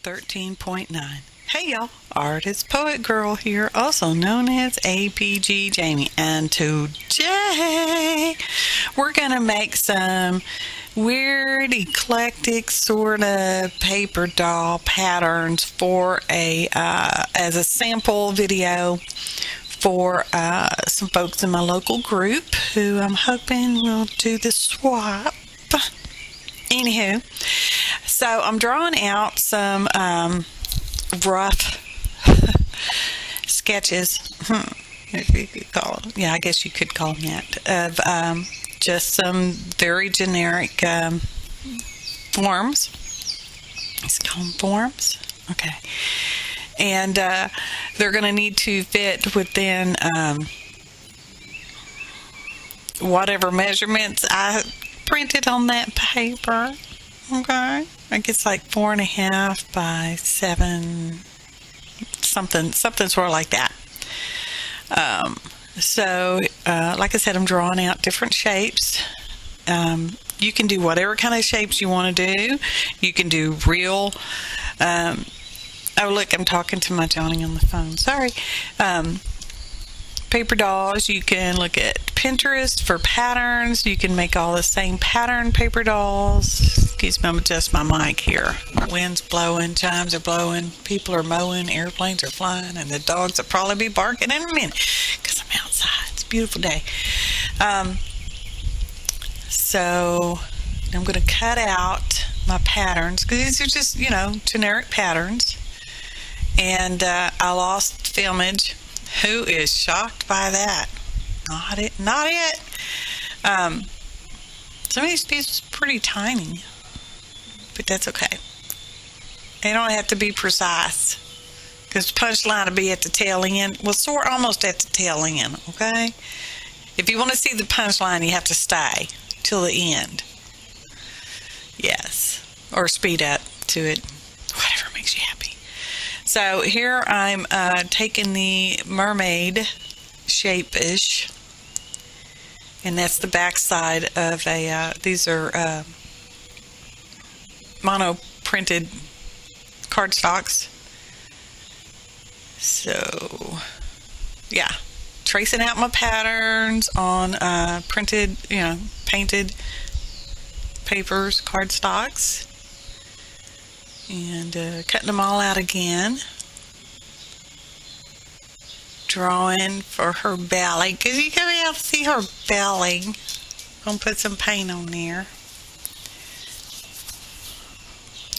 13.9. Hey y'all, Artist Poet Girl here, also known as APG Jamie, and today we're gonna make some weird eclectic sort of paper doll patterns for as a sample video for some folks in my local group who I'm hoping will do the swap. Anywho, so I'm drawing out some rough sketches, if you could call them. Yeah, I guess you could call them that, of just some very generic forms. Let's call them forms. Okay. And they're going to need to fit within whatever measurements I printed on that paper. Okay, I guess like 4.5 by 7, something sort of like that. So like I said, I'm drawing out different shapes. You can do whatever kind of shapes you want to do. You can do real oh look, I'm talking to my Johnny on the phone, sorry. Paper dolls. You can look at Pinterest for patterns. You can make all the same pattern paper dolls. Excuse me, I'm adjust my mic here. Wind's blowing, chimes are blowing, people are mowing, airplanes are flying, and the dogs will probably be barking in a minute because I'm outside. It's a beautiful day. So I'm going to cut out my patterns because these are just, generic patterns. And I lost filmage. Who is shocked by that? Not it. Some of these pieces are pretty tiny, but that's okay. They don't have to be precise because the punchline will be at the tail end. Well, sort almost at the tail end, okay? If you want to see the punchline, you have to stay till the end. Yes. Or speed up to it. Whatever makes you happy. So here I'm taking the mermaid shape-ish, and that's the back side of these are mono printed cardstocks. So yeah, tracing out my patterns on printed, painted papers, cardstocks. And cutting them all out again. Drawing for her belly, because you can be able to see her belly. Gonna put some paint on there.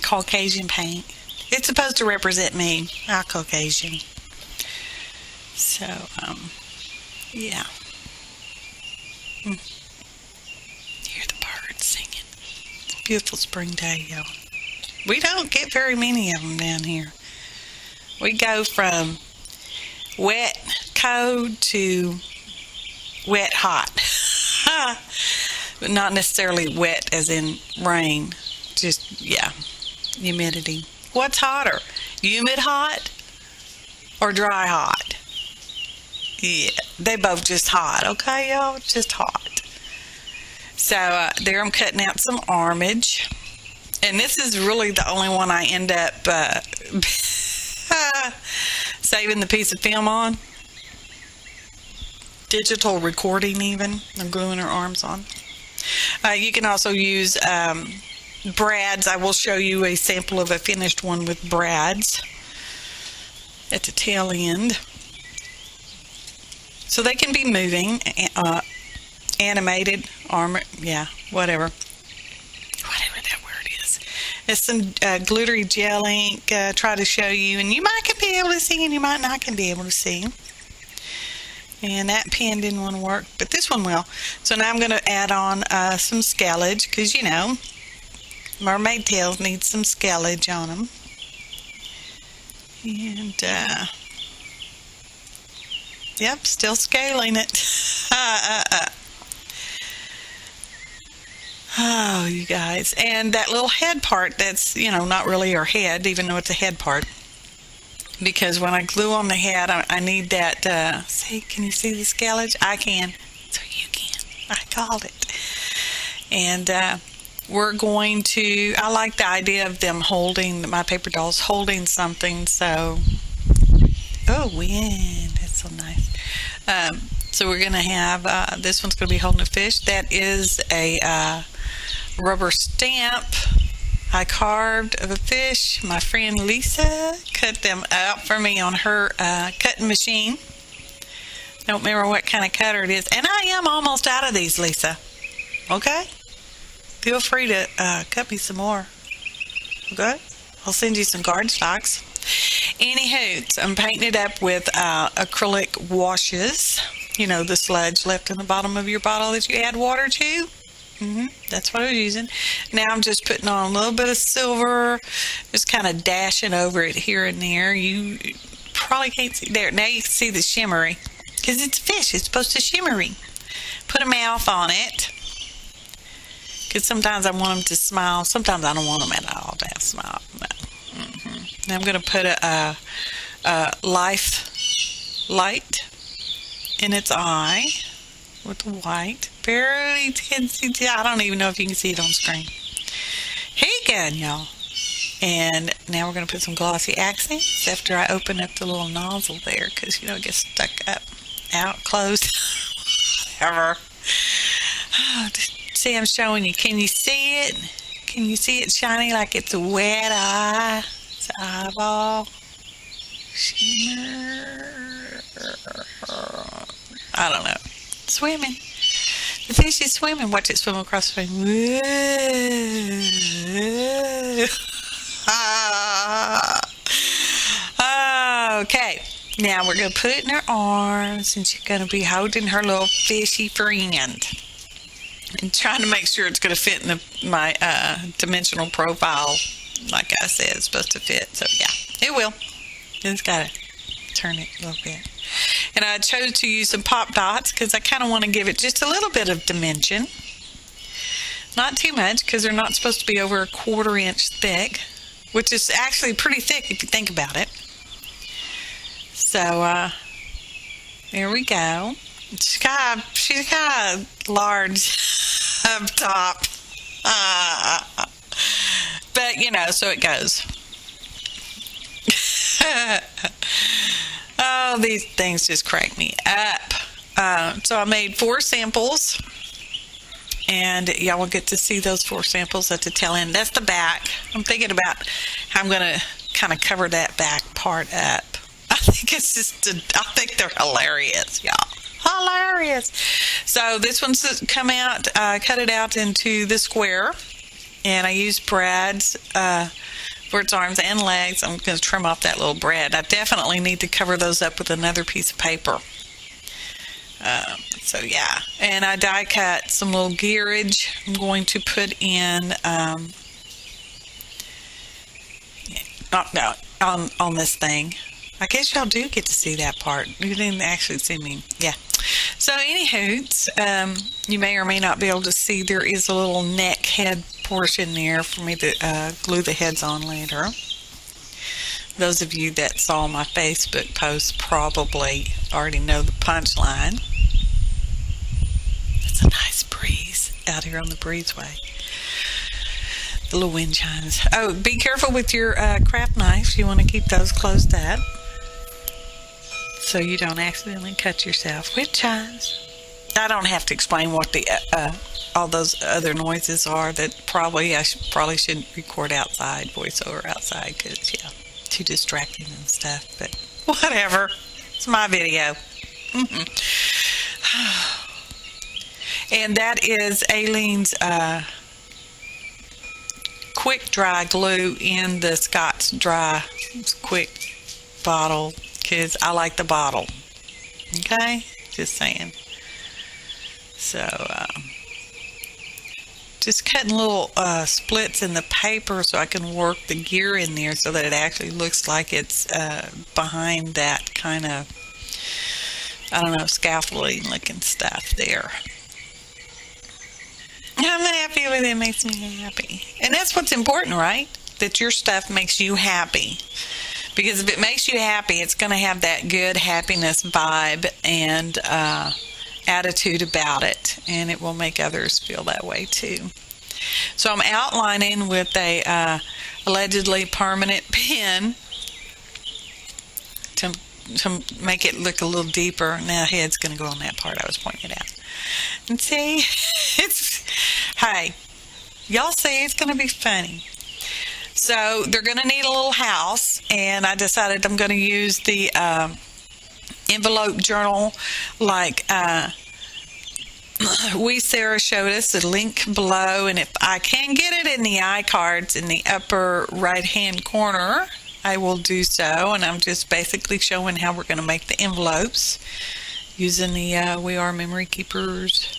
Caucasian paint. It's supposed to represent me. I'm Caucasian. So, yeah. Hear the birds singing. It's a beautiful spring day, y'all. We don't get very many of them down here. We go from wet, cold to wet, hot. But not necessarily wet as in rain. Just, yeah, humidity. What's hotter? Humid hot or dry hot? Yeah, they both just hot, okay, y'all? Just hot. So there I'm cutting out some armage. And this is really the only one I end up saving the piece of film on. Digital recording even. I'm gluing her arms on. You can also use brads. I will show you a sample of a finished one with brads at the tail end. So they can be moving, animated, whatever. It's some glittery gel ink, try to show you, and you might can be able to see and you might not can be able to see. And that pen didn't want to work, but this one will. So now I'm going to add on some scalage, because mermaid tails need some scalage on them. And yep, still scaling it. Oh, you guys. And that little head part, that's, not really her head, even though it's a head part. Because when I glue on the head, I need that, see, can you see the scalage? I can. So you can. I called it. And we're going to, I like the idea of them holding, my paper dolls holding something, so, oh, wind, that's so nice. So we're going to have, this one's going to be holding a fish. That is a rubber stamp I carved of a fish. My friend Lisa cut them out for me on her cutting machine. Don't remember what kind of cutter it is. And I am almost out of these, Lisa. Okay? Feel free to cut me some more. Okay? I'll send you some cardstocks. Anywho, I'm painting it up with acrylic washes. You know, the sludge left in the bottom of your bottle that you add water to. That's what I was using. Now I'm just putting on a little bit of silver, just kind of dashing over it here and there. You probably can't see there. Now you can see the shimmery, because it's fish. It's supposed to shimmery. Put a mouth on it, because sometimes I want them to smile. Sometimes I don't want them at all to have a smile. Now I'm going to put a life light in its eye with the white. Barely can see. I don't even know if you can see it on screen. Here you go, y'all. And now we're going to put some glossy accents after I open up the little nozzle there, because, you know, it gets stuck up, out, closed. Whatever. Oh, see, I'm showing you. Can you see it? Can you see it shining like it's a wet eye? It's an eyeball. Shimmer. I don't know. Swimming. The fish is swimming. Watch it swim across the stream. Okay. Now we're going to put it in her arms, and she's going to be holding her little fishy friend. And trying to make sure it's going to fit in my dimensional profile. Like I said, it's supposed to fit. So, yeah, it will. Just got to turn it a little bit. And I chose to use some pop dots because I kind of want to give it just a little bit of dimension. Not too much, because they're not supposed to be over a 1/4 inch thick, which is actually pretty thick if you think about it. So, there we go. She's kind of large up top. But, you know, so it goes. Oh, these things just crack me up. So I made 4 samples, and y'all will get to see those 4 samples at the tail end. That's the back. I'm thinking about how I'm going to kind of cover that back part up. I think it's just, I think they're hilarious, y'all. Hilarious. So this one's come out, cut it out into the square, and I used Brad's for its arms and legs. I'm going to trim off that little brad. I definitely need to cover those up with another piece of paper. So yeah, and I die cut some little gearage. I'm going to put in on this thing. I guess y'all do get to see that part. You didn't actually see me. Yeah. So anywho, you may or may not be able to see there is a little neck head portion there for me to glue the heads on later. Those of you that saw my Facebook post probably already know the punchline. It's a nice breeze out here on the breezeway. The little wind chimes. Oh, be careful with your craft knives. You want to keep those closed up, so you don't accidentally cut yourself with chimes. I don't have to explain what the all those other noises are. That I probably shouldn't record outside, voiceover outside, because yeah, too distracting and stuff. But whatever, it's my video. And that is Aileen's quick dry glue in the Scott's Dry quick bottle, because I like the bottle. Okay, just saying. So just cutting little splits in the paper so I can work the gear in there so that it actually looks like it's behind that kind of, I don't know, scaffolding looking stuff there. I'm happy with it. It makes me happy. And that's what's important, right? That your stuff makes you happy. Because if it makes you happy, it's going to have that good happiness vibe and attitude about it. And it will make others feel that way too. So I'm outlining with a allegedly permanent pen to make it look a little deeper. Now head's going to go on that part I was pointing it out. And see, hey, y'all see, it's going to be funny. So they're going to need a little house, and I decided I'm going to use the envelope journal like Sarah showed us, the link below, and if I can get it in the iCards in the upper right hand corner, I will do so. And I'm just basically showing how we're going to make the envelopes using the We Are Memory Keepers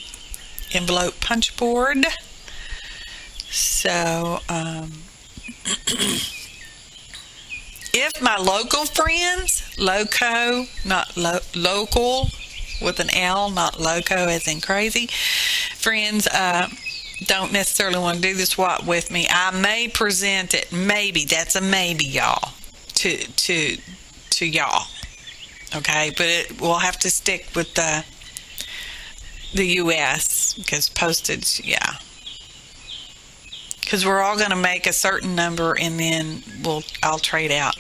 envelope punch board. So if my local friends, local, not local with an L, not loco as in crazy, friends don't necessarily want to do the swap with me, I may present it, maybe, that's a maybe, y'all, to y'all, okay? But it will have to stick with the U.S. because postage, yeah. Because we're all going to make a certain number, and then I'll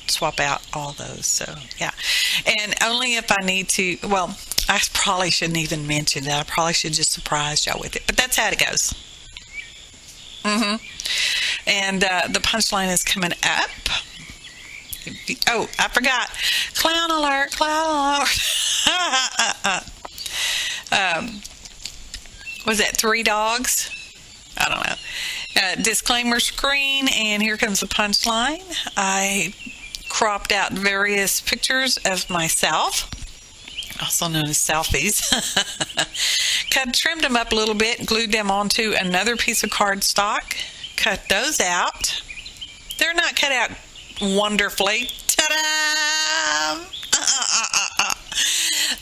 swap out all those. So yeah, and only if I need to. Well, I probably shouldn't even mention that. I probably should just surprise y'all with it. But that's how it goes. And the punchline is coming up. Oh, I forgot. Clown alert! Clown alert! Was that 3 dogs? I don't know. Disclaimer screen, and here comes the punchline. I cropped out various pictures of myself, also known as selfies. Trimmed them up a little bit, glued them onto another piece of cardstock, cut those out. They're not cut out wonderfully. Ta-da!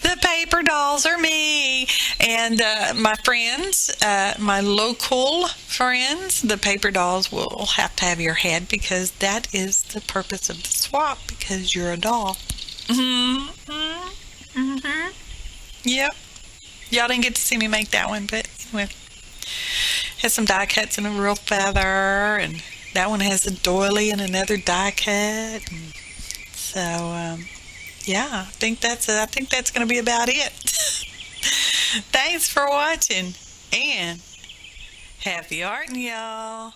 The paper dolls are me. And my friends, my local friends, the paper dolls will have to have your head, because that is the purpose of the swap, because you're a doll. Yep. Y'all didn't get to see me make that one, but anyway. Has some die cuts and a real feather, and that one has a doily and another die cut. And so, yeah, I think that's going to be about it. Thanks for watching, and happy arting, y'all.